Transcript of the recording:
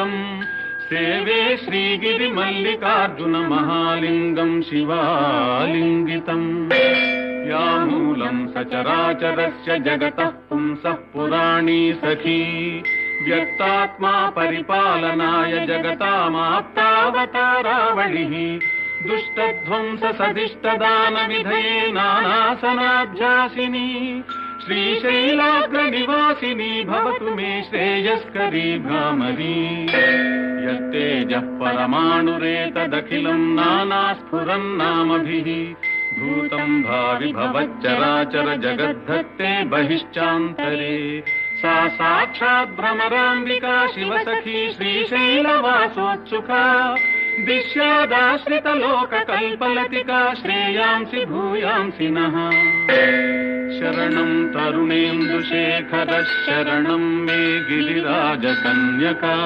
विभूतम् सेवे श्रीगिरिमल्लिकार्जुन महालिङ्गम् शिवालिङ्गितम् यामूलम् सचराचरस्य जगतः पुंसः पुराणी सखी व्यक्तात्मा परिपालनाय जगतामाप्तावतारावलिः दुष्टध्वंस सदिष्टदानविधये नानासनाभ्यासिनी श्रीशैलाग्रनिवासिनी भवतु मे श्रेयस्करी भ्रामरी यत्तेजः परमाणुरेतदखिलम् नानास्फुरन्नामभिः भूतम् भावि भवच्चराचर जगद्धत्ते बहिश्चान्तरे सा साक्षात् भ्रमराम्बिका शिवसखी श्रीशैलवासोत्सुका दिश्यादाश्रितलोककल्पलतिका श्रेयांसि भूयांसि नः शरणम् तरुणेन्दुशेखरः शरणम् मे गिरिराजकन्यका।